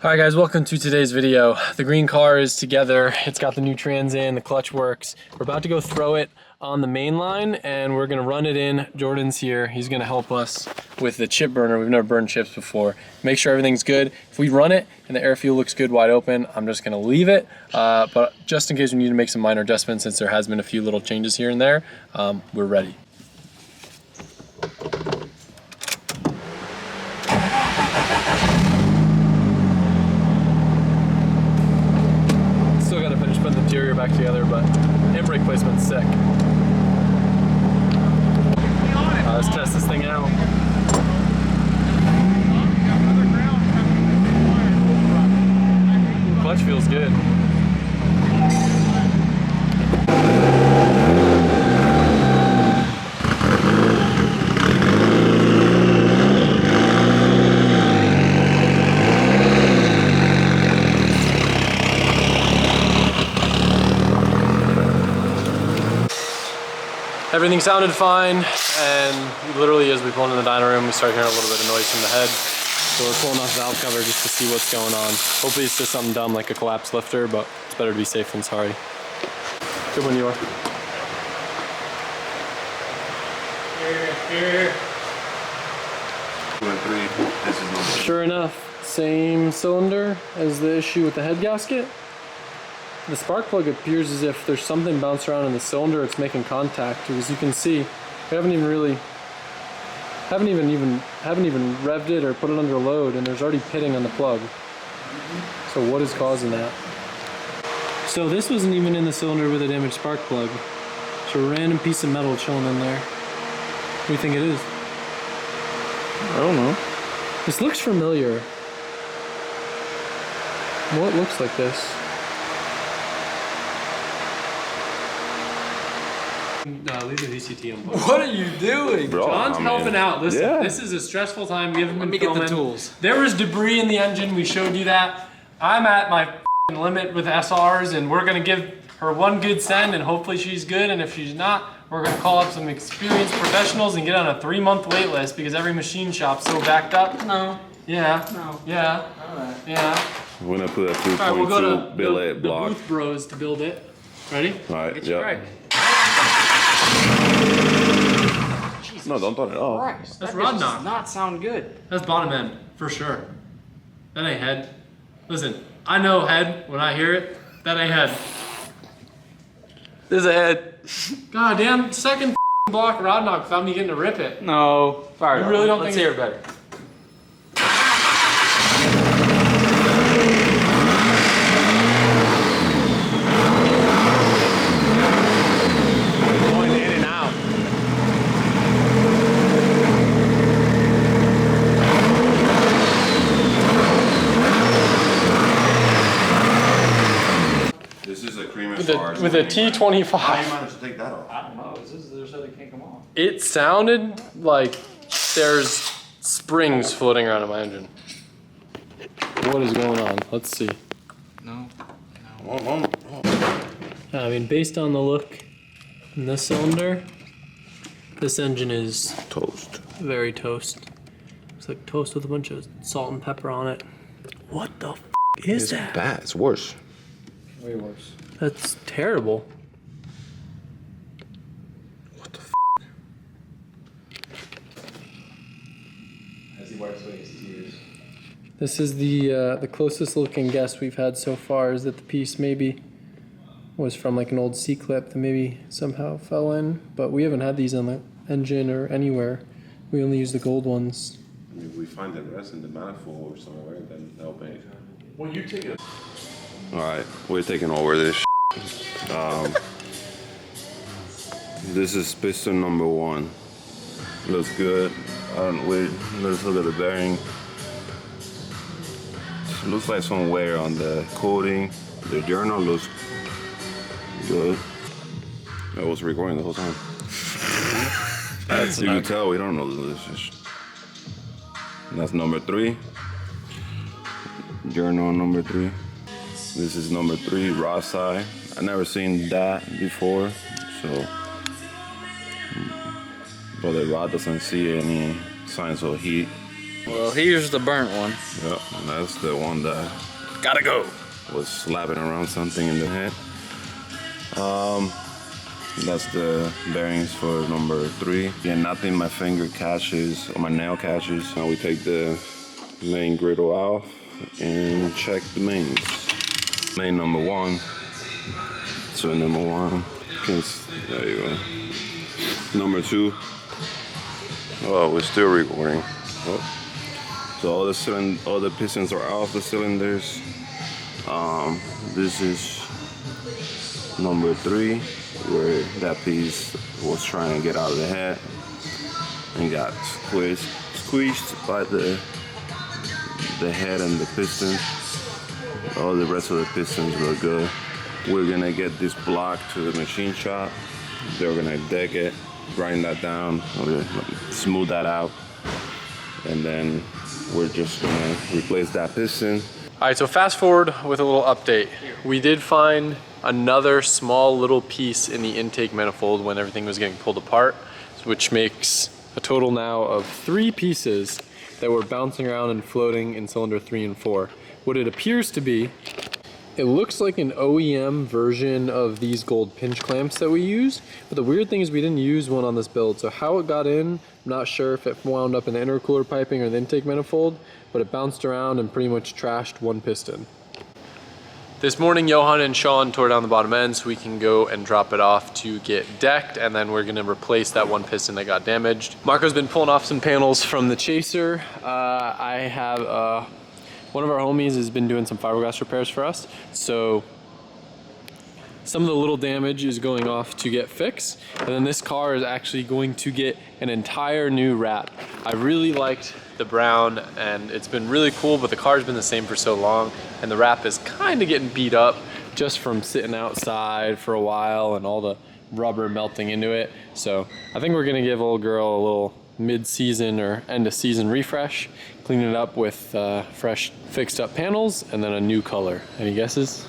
Alright guys, welcome to today's video. The green car is together. It's got the new trans in, the clutch works. We're about to go throw it on the main line and we're gonna run it in. Jordan's here. He's gonna help us with the chip burner. We've never burned chips before. Make sure everything's good. If we run it and the air fuel looks good wide open, I'm just gonna leave it. But just in case we need to make some minor adjustments, since there has been a few little changes here and there, we're ready. Still gotta finish putting the interior back together, but handbrake placement's sick. Let's test this thing out. Clutch feels good. Everything sounded fine, and literally as we pulled in the dyno room, we started hearing a little bit of noise from the head. So we're pulling off valve cover just to see what's going on. Hopefully it's just something dumb like a collapsed lifter, but it's better to be safe than sorry. Good one, you are. Sure enough, same cylinder as the issue with the head gasket. The spark plug appears as if there's something bounced around in the cylinder. It's making contact. As you can see, we haven't even revved it or put it under load, and there's already pitting on the plug. So what is causing that? So this wasn't even in the cylinder with a damaged spark plug. It's a random piece of metal chilling in there. What do you think it is? I don't know. This looks familiar. What looks like this? Leave the VCT on. What are you doing? Bro, John's helping out. Listen, yeah. This is a stressful time. We haven't been filming. Get the tools. There was debris in the engine. We showed you that. I'm at my limit with SRs, and we're gonna give her one good send, and hopefully she's good. And if she's not, we're gonna call up some experienced professionals and get on a 3-month wait list because every machine shop's so backed up. No. Yeah. No. Yeah. Alright. Yeah. We're gonna put a 2.2 All right, we'll go to billet the block. Booth Bros to build it. Ready? Alright, Get you yep. right. No, don't turn it off. Christ, That's that rod does knock. not sound good. That's bottom end, for sure. That ain't head. Listen, I know head when I hear it. That ain't head. This is a head. God damn, second block rod knock without me getting to rip it. No. Fire. You really don't Let's think hear it better. Going in and out. This is a cream With a T25. How you managed to take that off? I don't know. There's so they can't come on. It sounded like there's springs floating around in my engine. What is going on? Let's see. No. I mean, based on the look in this cylinder, this engine is Toast. very toast. It's like toast with a bunch of salt and pepper on it. What the is that? Bad. It's worse. Way worse. That's terrible. What the As he wipes away his tears. This is the closest looking guess we've had so far is that the piece maybe was from like an old C-clip that maybe somehow fell in, but we haven't had these on the engine or anywhere. We only use the gold ones. If we find the rest in the manifold or somewhere, then that'll pay. Well, you take it. Alright, we're taking over this. This is piston number 1. Looks good. Let's look at the bearing. Looks like some wear on the coating. The journal looks good. I was recording the whole time. You can tell we don't know this. That's number 3. Journal number 3. This is number 3, raw side. I never seen that before, so. But the rod doesn't see any signs of heat. Well, here's the burnt one. Yep, and that's the one that gotta go. Was slapping around something in the head. That's the bearings for number 3. Yeah, nothing my finger catches or my nail catches. Now we take the main griddle off and check the mains. Main number 1. So number 1. There you go. Number 2. Oh, we're still recording. Oh. So all the pistons are off the cylinders. This is number 3, where that piece was trying to get out of the head and got squeezed by the head and the piston. All the rest of the pistons look good. We're gonna get this block to the machine shop. They're gonna deck it, grind that down, smooth that out, and then we're just gonna replace that piston. All right, so fast forward with a little update. We did find another small little piece in the intake manifold when everything was getting pulled apart, which makes a total now of 3 pieces that were bouncing around and floating in cylinder 3 and 4. What it appears to be, it looks like an OEM version of these gold pinch clamps that we use, but the weird thing is we didn't use one on this build, so how it got in, I'm not sure if it wound up in the intercooler piping or the intake manifold, but it bounced around and pretty much trashed one piston. This morning, Johan and Sean tore down the bottom end so we can go and drop it off to get decked, and then we're gonna replace that one piston that got damaged. Marco's been pulling off some panels from the chaser. I have one of our homies has been doing some fiberglass repairs for us, so some of the little damage is going off to get fixed, and then this car is actually going to get an entire new wrap. I really liked the brown and it's been really cool, but the car's been the same for so long and the wrap is kind of getting beat up just from sitting outside for a while and all the rubber melting into it. So I think we're gonna give old girl a little mid-season or end of season refresh, clean it up with fresh fixed up panels and then a new color. Any guesses?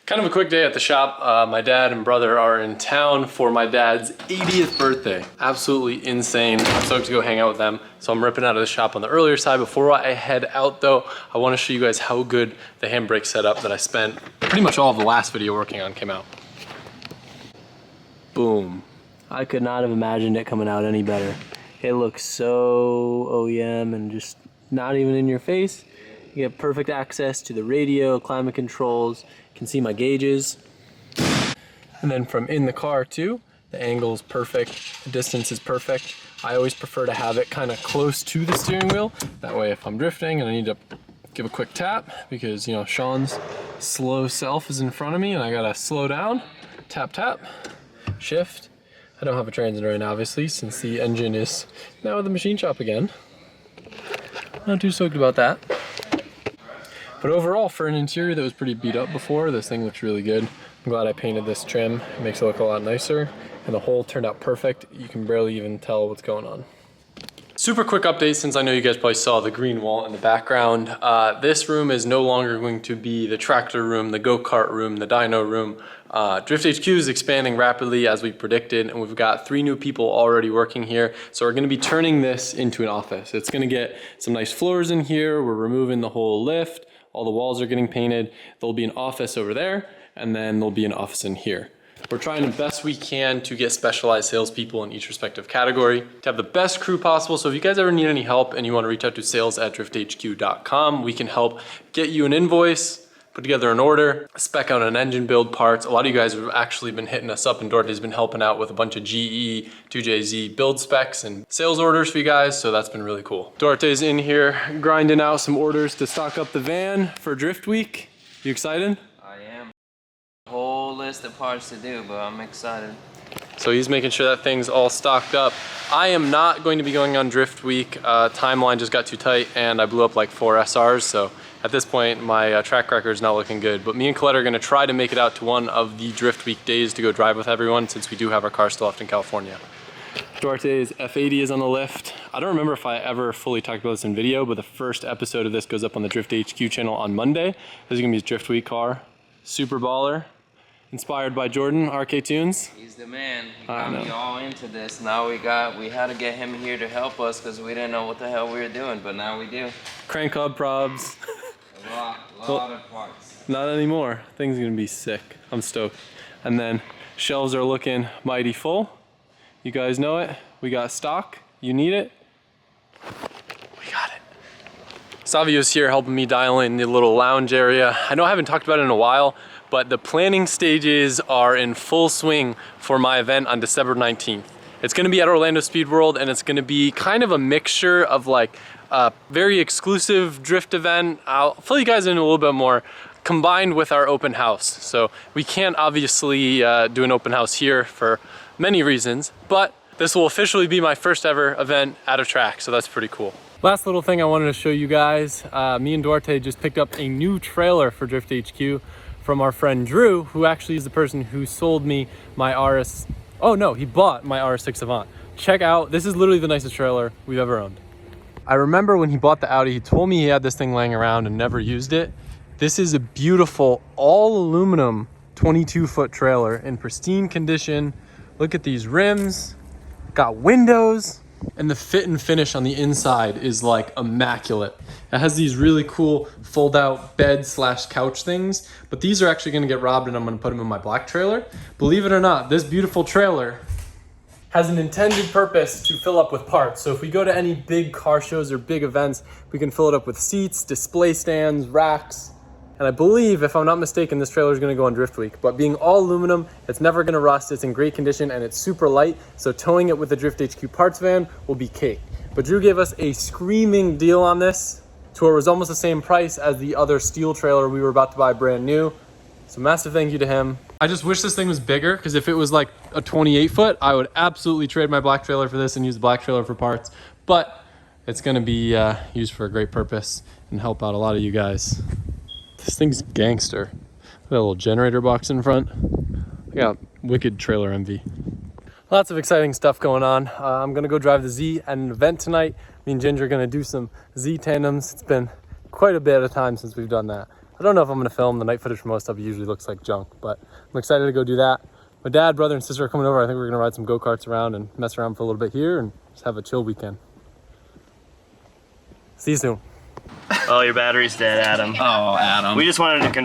Kind of a quick day at the shop. My dad and brother are in town for my dad's 80th birthday. Absolutely insane. I'm stoked to go hang out with them. So I'm ripping out of the shop on the earlier side. Before I head out though, I want to show you guys how good the handbrake setup that I spent pretty much all of the last video working on came out. Boom. I could not have imagined it coming out any better. It looks so OEM and just not even in your face. You get perfect access to the radio, climate controls, you can see my gauges. And then from in the car too, the angle is perfect, the distance is perfect. I always prefer to have it kind of close to the steering wheel. That way if I'm drifting and I need to give a quick tap, because you know, Sean's slow self is in front of me and I gotta slow down, tap, tap, shift. I don't have a transit right now, obviously, since the engine is now at the machine shop again. Not too stoked about that. But overall, for an interior that was pretty beat up before, this thing looks really good. I'm glad I painted this trim. It makes it look a lot nicer. And the whole turned out perfect. You can barely even tell what's going on. Super quick update, since I know you guys probably saw the green wall in the background. This room is no longer going to be the tractor room, the go-kart room, the dyno room. Drift HQ is expanding rapidly as we predicted, and we've got 3 new people already working here. So we're gonna be turning this into an office. It's gonna get some nice floors in here. We're removing the whole lift. All the walls are getting painted. There'll be an office over there, and then there'll be an office in here. We're trying the best we can to get specialized salespeople in each respective category to have the best crew possible. So if you guys ever need any help and you want to reach out to sales@drifthq.com, we can help get you an invoice, put together an order, spec out an engine, build parts. A lot of you guys have actually been hitting us up, and Dorothy's been helping out with a bunch of GE, 2JZ build specs and sales orders for you guys, so that's been really cool. Dorothy's in here grinding out some orders to stock up the van for Drift Week. You excited? I am. A whole list of parts to do, but I'm excited. So he's making sure that thing's all stocked up. I am not going to be going on Drift Week. Timeline just got too tight and I blew up like 4 SRs, so at this point my track record is not looking good. But me and Colette are gonna try to make it out to one of the Drift Week days to go drive with everyone, since we do have our car still left in California. Duarte's F80 is on the lift. I don't remember if I ever fully talked about this in video, but the first episode of this goes up on the Drift HQ channel on Monday. This is gonna be his Drift Week car. Super baller. Inspired by Jordan, RK Tunes. He's the man. He I got me know. all into this. Now we had to get him here to help us because we didn't know what the hell we were doing, but now we do. Crank hub probs. A lot of parts. Not anymore. Thing's gonna be sick. I'm stoked. And then shelves are looking mighty full. You guys know it. We got stock. You need it. We got it. Savio's here helping me dial in the little lounge area. I know I haven't talked about it in a while, but the planning stages are in full swing for my event on December 19th. It's gonna be at Orlando Speed World, and it's gonna be kind of a mixture of like a very exclusive drift event. I'll fill you guys in a little bit more, combined with our open house. So we can't obviously do an open house here for many reasons, but this will officially be my first ever event at a track, so that's pretty cool. Last little thing I wanted to show you guys, me and Duarte just picked up a new trailer for Drift HQ from our friend Drew, who actually is the person who sold me my he bought my RS6 Avant. Check out, this is literally the nicest trailer we've ever owned. I remember when he bought the Audi, he told me he had this thing laying around and never used it. This is a beautiful all aluminum 22-foot trailer in pristine condition. Look at these rims, got windows, and the fit and finish on the inside is like immaculate. It has these really cool fold out bed / couch things, but these are actually gonna get robbed and I'm gonna put them in my black trailer. Believe it or not, this beautiful trailer has an intended purpose to fill up with parts. So if we go to any big car shows or big events, we can fill it up with seats, display stands, racks. And I believe, if I'm not mistaken, this trailer is gonna go on Drift Week. But being all aluminum, it's never gonna rust, it's in great condition, and it's super light, so towing it with the Drift HQ parts van will be cake. But Drew gave us a screaming deal on this, to where it was almost the same price as the other steel trailer we were about to buy brand new. So massive thank you to him. I just wish this thing was bigger, because if it was like a 28 foot, I would absolutely trade my black trailer for this and use the black trailer for parts. But it's gonna be used for a great purpose and help out a lot of you guys. This thing's gangster. Got a little generator box in front. I got wicked trailer envy. Lots of exciting stuff going on. I'm gonna go drive the Z at an event tonight. Me and Ginger are gonna do some Z tandems. It's been quite a bit of time since we've done that. I don't know if I'm gonna film. The night footage for most stuff usually looks like junk, but I'm excited to go do that. My dad, brother, and sister are coming over. I think we're gonna ride some go-karts around and mess around for a little bit here and just have a chill weekend. See you soon. Oh, your battery's dead, Adam. Oh, Adam. We just wanted to